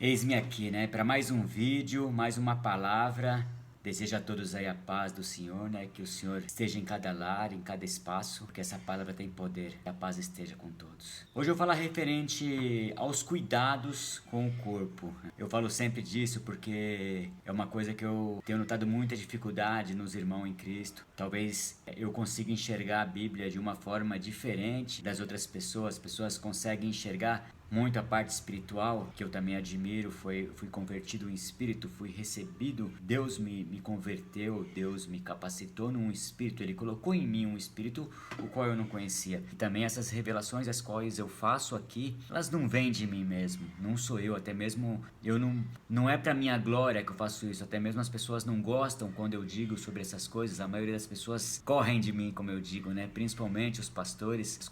Eis-me aqui, né, para mais um vídeo, mais uma palavra. Desejo a todos aí a paz do Senhor, né, que o Senhor esteja em cada lar, em cada espaço, porque essa palavra tem poder, que a paz esteja com todos. Hoje eu vou falar referente aos cuidados com o corpo. Eu falo sempre disso porque é uma coisa que eu tenho notado muita dificuldade nos irmãos em Cristo. Talvez eu consiga enxergar a Bíblia de uma forma diferente das outras pessoas. As pessoas conseguem enxergar muito a parte espiritual, que eu também admiro. Fui convertido em espírito, fui recebido, Deus me converteu, Deus me capacitou num espírito, Ele colocou em mim um espírito o qual eu não conhecia. E também essas revelações as quais eu faço aqui, elas não vêm de mim mesmo, não sou eu, até mesmo eu não é para minha glória que eu faço isso, até mesmo as pessoas não gostam quando eu digo sobre essas coisas. A maioria das pessoas correm de mim, como eu digo, né? Principalmente os pastores, os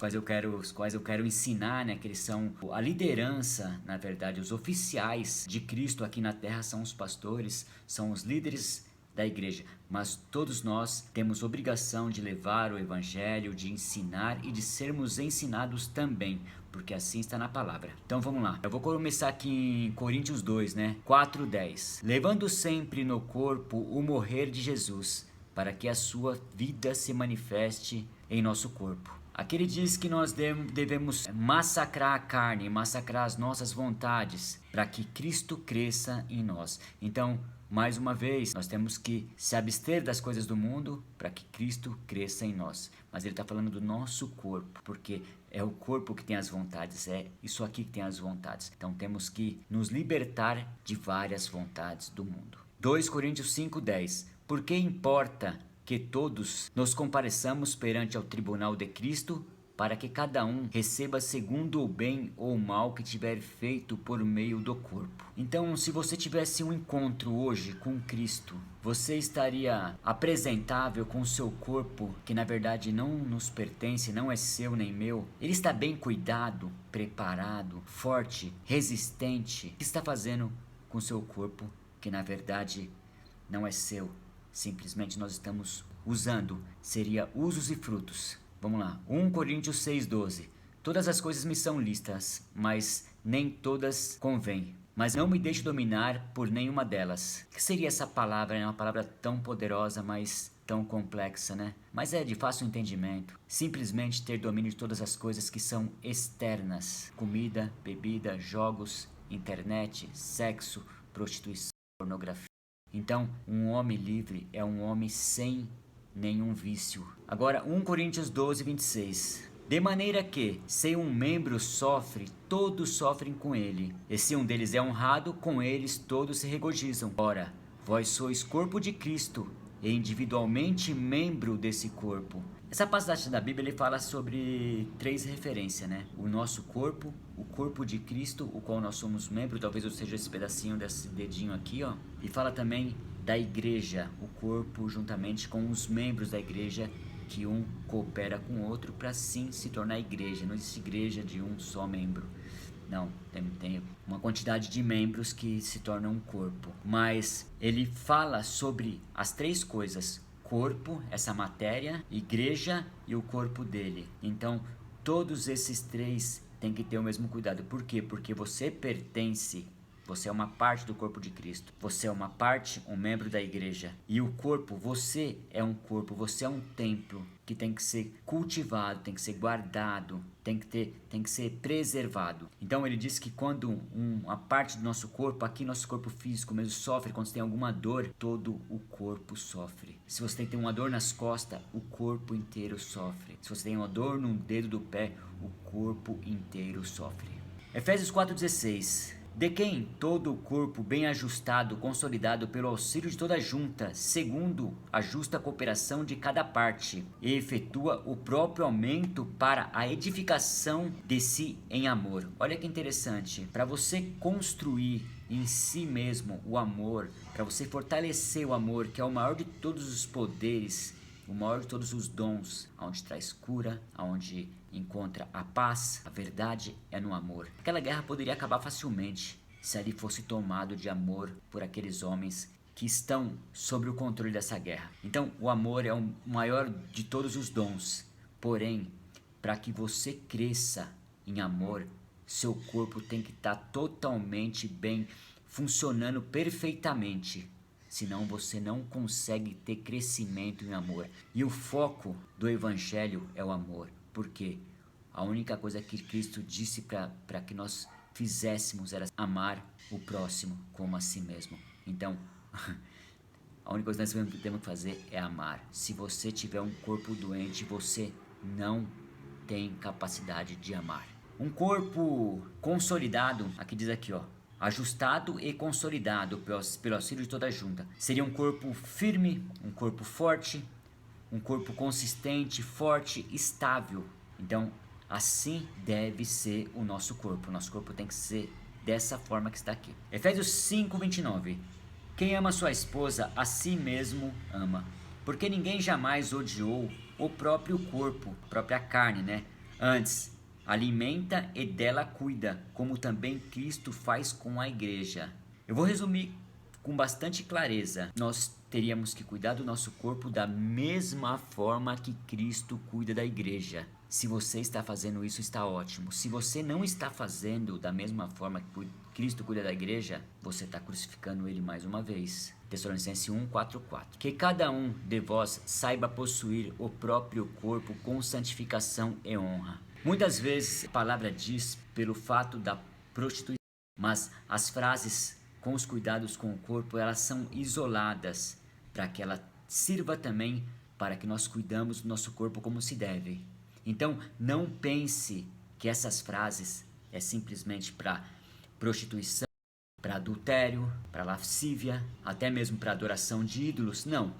quais eu quero ensinar, né, que eles são a liderança, na verdade, os oficiais de Cristo aqui na terra são os pastores, são os líderes da igreja, mas todos nós temos obrigação de levar o evangelho, de ensinar e de sermos ensinados também, porque assim está na palavra. Então vamos lá, eu vou começar aqui em Coríntios 2, né, 4:10. Levando sempre no corpo o morrer de Jesus, para que a sua vida se manifeste em nosso corpo. Aqui ele diz que nós devemos massacrar a carne, massacrar as nossas vontades, para que Cristo cresça em nós. Então, mais uma vez, nós temos que se abster das coisas do mundo para que Cristo cresça em nós. Mas ele está falando do nosso corpo, porque é o corpo que tem as vontades, é isso aqui que tem as vontades. Então temos que nos libertar de várias vontades do mundo. 2 Coríntios 5:10. Por que importa que todos nos compareçamos perante ao tribunal de Cristo, para que cada um receba segundo o bem ou o mal que tiver feito por meio do corpo. Então, se você tivesse um encontro hoje com Cristo, você estaria apresentável com o seu corpo, que na verdade não nos pertence, não é seu nem meu. Ele está bem cuidado, preparado, forte, resistente. O que está fazendo com o seu corpo, que na verdade não é seu? Simplesmente nós estamos usando, seria usos e frutos. Vamos lá, 1 Coríntios 6:12. Todas as coisas me são lícitas, mas nem todas convêm. Mas não me deixe dominar por nenhuma delas. O que seria essa palavra? É uma palavra tão poderosa, mas tão complexa, né? Mas é de fácil entendimento. Simplesmente ter domínio de todas as coisas que são externas. Comida, bebida, jogos, internet, sexo, prostituição, pornografia. Então, um homem livre é um homem sem nenhum vício. Agora, 1 Coríntios 12:26. De maneira que, se um membro sofre, todos sofrem com ele. E se um deles é honrado, com eles todos se regozijam. Ora, vós sois corpo de Cristo e individualmente membro desse corpo. Essa passagem da Bíblia ele fala sobre três referências, né? O nosso corpo, o corpo de Cristo, o qual nós somos membro, talvez eu seja esse pedacinho desse dedinho aqui, ó. E fala também da igreja, o corpo juntamente com os membros da igreja, que um coopera com o outro para sim se tornar igreja. Não existe igreja de um só membro. Não, tem uma quantidade de membros que se tornam um corpo. Mas ele fala sobre as três coisas: corpo, essa matéria, igreja e o corpo dele. Então, todos esses três têm que ter o mesmo cuidado. Por quê? Porque você pertence. Você é uma parte do corpo de Cristo. Você é uma parte, um membro da igreja. E o corpo, você é um corpo, você é um templo que tem que ser cultivado, tem que ser guardado, tem que ser preservado. Então ele diz que quando uma parte do nosso corpo, aqui nosso corpo físico mesmo sofre, quando você tem alguma dor, todo o corpo sofre. Se você tem uma dor nas costas, o corpo inteiro sofre. Se você tem uma dor no dedo do pé, o corpo inteiro sofre. Efésios 4:16. De quem todo o corpo bem ajustado, consolidado pelo auxílio de toda junta, segundo a justa cooperação de cada parte, e efetua o próprio aumento para a edificação de si em amor. Olha que interessante, para você construir em si mesmo o amor, para você fortalecer o amor, que é o maior de todos os poderes, o maior de todos os dons, aonde traz cura, aonde encontra a paz, a verdade é no amor. Aquela guerra poderia acabar facilmente se ali fosse tomado de amor por aqueles homens que estão sob o controle dessa guerra. Então, o amor é o maior de todos os dons. Porém, para que você cresça em amor, seu corpo tem que estar totalmente bem, funcionando perfeitamente. Senão você não consegue ter crescimento em amor. E o foco do Evangelho é o amor. Por quê? A única coisa que Cristo disse para que nós fizéssemos era amar o próximo como a si mesmo. Então, a única coisa que nós temos que fazer é amar. Se você tiver um corpo doente, você não tem capacidade de amar. Um corpo consolidado, aqui diz aqui, ó, ajustado e consolidado pelo auxílio de toda a junta. Seria um corpo firme, um corpo forte, um corpo consistente, forte, estável. Então, assim deve ser o nosso corpo. O nosso corpo tem que ser dessa forma que está aqui. Efésios 5:29. Quem ama sua esposa, a si mesmo ama. Porque ninguém jamais odiou o próprio corpo, a própria carne, né? Antes, alimenta e dela cuida, como também Cristo faz com a igreja. Eu vou resumir com bastante clareza. Nós teríamos que cuidar do nosso corpo da mesma forma que Cristo cuida da igreja. Se você está fazendo isso, está ótimo. Se você não está fazendo da mesma forma que Cristo cuida da igreja, você está crucificando ele mais uma vez. Tessalonicenses 1:4. Que cada um de vós saiba possuir o próprio corpo com santificação e honra. Muitas vezes a palavra diz pelo fato da prostituição, mas as frases com os cuidados com o corpo, elas são isoladas para que ela sirva também para que nós cuidamos do nosso corpo como se deve. Então, não pense que essas frases é simplesmente para prostituição, para adultério, para lascívia, até mesmo para adoração de ídolos. Não.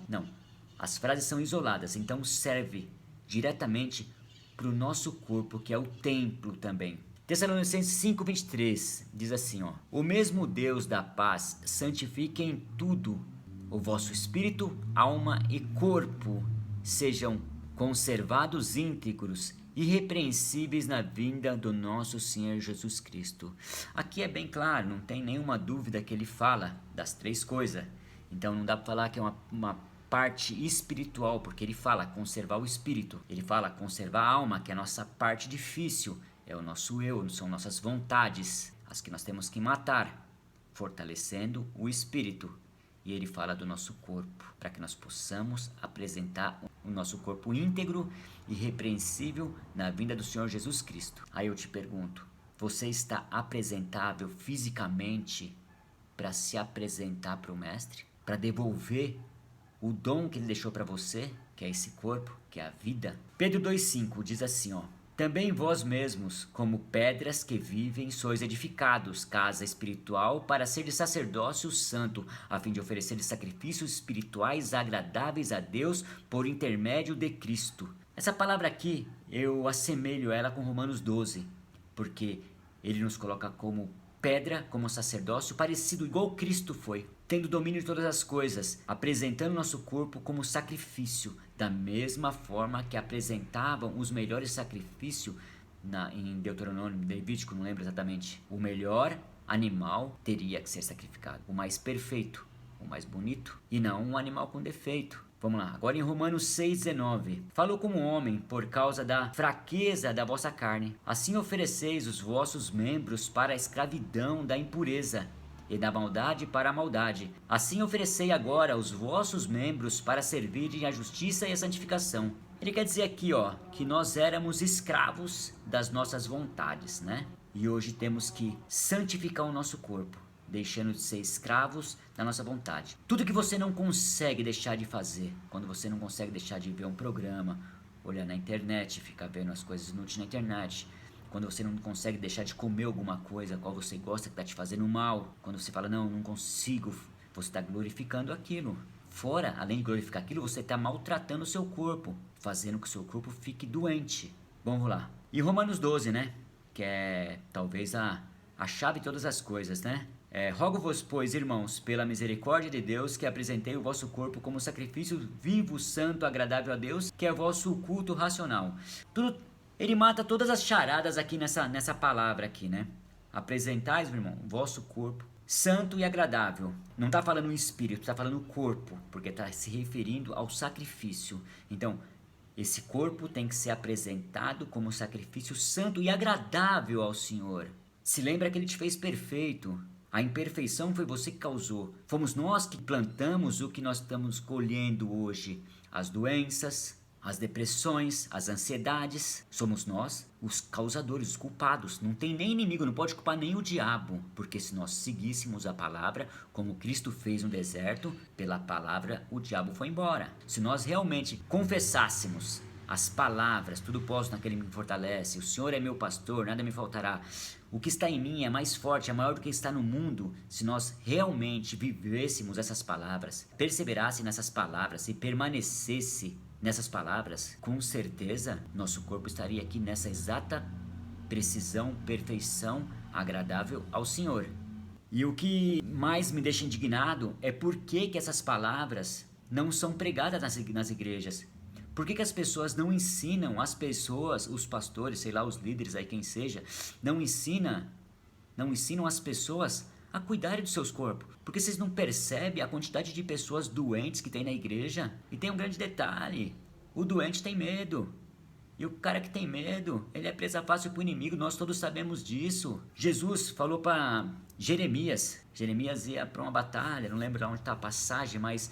As frases são isoladas, então serve diretamente para o nosso corpo, que é o templo também. Tessalonicenses 5:23 diz assim, ó: o mesmo Deus da paz santifique em tudo o vosso espírito, alma e corpo sejam conservados íntegros, irrepreensíveis na vinda do nosso Senhor Jesus Cristo. Aqui é bem claro, não tem nenhuma dúvida que ele fala das três coisas. Então não dá para falar que é uma parte espiritual, porque ele fala conservar o espírito. Ele fala conservar a alma, que é a nossa parte difícil, é o nosso eu, são nossas vontades, as que nós temos que matar, fortalecendo o espírito. E ele fala do nosso corpo, para que nós possamos apresentar o nosso corpo íntegro e irrepreensível na vinda do Senhor Jesus Cristo. Aí eu te pergunto, você está apresentável fisicamente para se apresentar para o Mestre? Para devolver o dom que ele deixou para você, que é esse corpo, que é a vida? Pedro 2:5 diz assim, ó: também vós mesmos, como pedras que vivem, sois edificados, casa espiritual, para ser de sacerdócio santo, a fim de oferecer sacrifícios espirituais agradáveis a Deus por intermédio de Cristo. Essa palavra aqui, eu assemelho ela com Romanos 12, porque ele nos coloca como pedra, como sacerdócio, parecido igual Cristo foi, tendo domínio de todas as coisas, apresentando nosso corpo como sacrifício, da mesma forma que apresentavam os melhores sacrifícios em Deuteronômio, Levítico, não lembro exatamente. O melhor animal teria que ser sacrificado, o mais perfeito, o mais bonito, e não um animal com defeito. Vamos lá, agora em Romanos 6:19. Falou como homem por causa da fraqueza da vossa carne. Assim ofereceis os vossos membros para a escravidão da impureza, e da maldade para a maldade. Assim oferecei agora os vossos membros para servirem à justiça e à santificação. Ele quer dizer aqui, ó, que nós éramos escravos das nossas vontades, né? E hoje temos que santificar o nosso corpo, deixando de ser escravos da nossa vontade. Tudo que você não consegue deixar de fazer, quando você não consegue deixar de ver um programa, olhar na internet, ficar vendo as coisas inúteis na internet, quando você não consegue deixar de comer alguma coisa qual você gosta que está te fazendo mal, quando você fala, não consigo, você está glorificando aquilo. Fora, além de glorificar aquilo, você está maltratando o seu corpo, fazendo que o seu corpo fique doente. Vamos lá. E Romanos 12, né? Que é talvez a chave de todas as coisas, né? Rogo-vos, pois, irmãos, pela misericórdia de Deus, que apresentei o vosso corpo como sacrifício vivo, santo, agradável a Deus, que é o vosso culto racional. Ele mata todas as charadas aqui nessa palavra aqui, né? Apresentais, meu irmão, o vosso corpo santo e agradável. Não está falando o espírito, está falando o corpo, porque está se referindo ao sacrifício. Então, Esse corpo tem que ser apresentado como sacrifício santo e agradável ao Senhor. Se lembra que Ele te fez perfeito. A imperfeição foi você que causou. Fomos nós que plantamos o que nós estamos colhendo hoje. As doenças, as depressões, as ansiedades. Somos nós os causadores, os culpados. Não tem nem inimigo, não pode culpar nem o diabo. Porque se nós seguíssemos a palavra, como Cristo fez no deserto, pela palavra o diabo foi embora. Se nós realmente confessássemos as palavras, tudo posso naquele que me fortalece, o Senhor é meu pastor, nada me faltará. O que está em mim é mais forte, é maior do que está no mundo. Se nós realmente vivêssemos essas palavras, perseverasse nessas palavras e permanecesse nessas palavras, com certeza nosso corpo estaria aqui nessa exata precisão, perfeição, agradável ao Senhor. E o que mais me deixa indignado é por que essas palavras não são pregadas nas igrejas. Por que as pessoas não ensinam as pessoas, os pastores, sei lá, os líderes aí, quem seja, não ensinam as pessoas a cuidarem dos seus corpos? Porque vocês não percebem a quantidade de pessoas doentes que tem na igreja? E tem um grande detalhe, o doente tem medo. E o cara que tem medo, ele é presa fácil para o inimigo, nós todos sabemos disso. Jesus falou para Jeremias ia para uma batalha, não lembro onde está a passagem, mas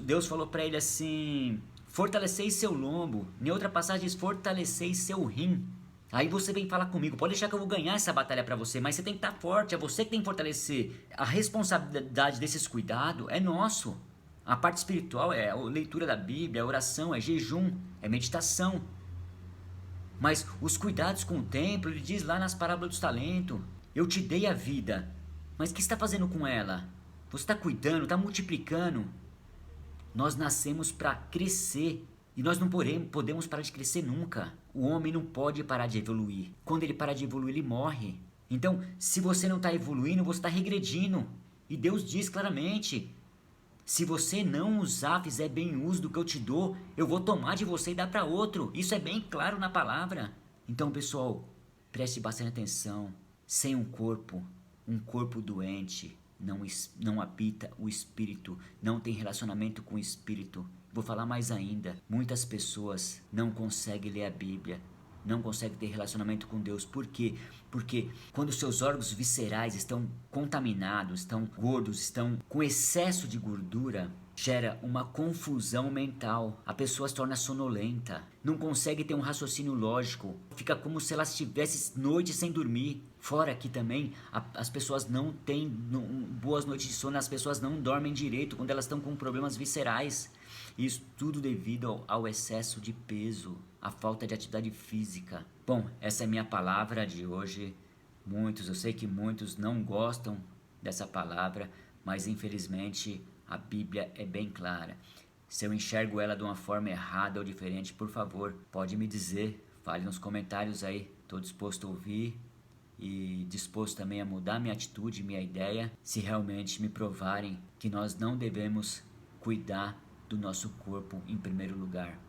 Deus falou para ele assim: fortaleceis seu lombo. Em outra passagem diz: fortaleceis seu rim. Aí você vem falar comigo, pode deixar que eu vou ganhar essa batalha para você, mas você tem que estar forte, é você que tem que fortalecer. A responsabilidade desses cuidados é nosso. A parte espiritual é a leitura da Bíblia, a oração, é jejum, é meditação. Mas os cuidados com o templo, ele diz lá nas parábolas dos talentos: eu te dei a vida, mas o que você está fazendo com ela? Você está cuidando, está multiplicando? Nós nascemos para crescer e nós não podemos parar de crescer nunca. O homem não pode parar de evoluir. Quando ele parar de evoluir, ele morre. Então, se você não está evoluindo, você está regredindo. E Deus diz claramente: se você não usar, fizer bem uso do que eu te dou, eu vou tomar de você e dar para outro. Isso é bem claro na palavra. Então, pessoal, preste bastante atenção. Sem um corpo doente, não habita o espírito, não tem relacionamento com o espírito. Vou falar mais ainda, muitas pessoas não conseguem ler a Bíblia, não conseguem ter relacionamento com Deus. Por quê? Porque quando seus órgãos viscerais estão contaminados, estão gordos, estão com excesso de gordura, gera uma confusão mental. A pessoa se torna sonolenta, não consegue ter um raciocínio lógico, fica como se ela estivesse noites sem dormir. Fora que também as pessoas não têm boas noites de sono, as pessoas não dormem direito quando elas estão com problemas viscerais. Isso tudo devido ao excesso de peso, à falta de atividade física. Bom, essa é a minha palavra de hoje. Eu sei que muitos não gostam dessa palavra, mas infelizmente a Bíblia é bem clara. Se eu enxergo ela de uma forma errada ou diferente, por favor, pode me dizer, fale nos comentários aí. Estou disposto a ouvir e disposto também a mudar minha atitude, minha ideia, se realmente me provarem que nós não devemos cuidar do nosso corpo em primeiro lugar.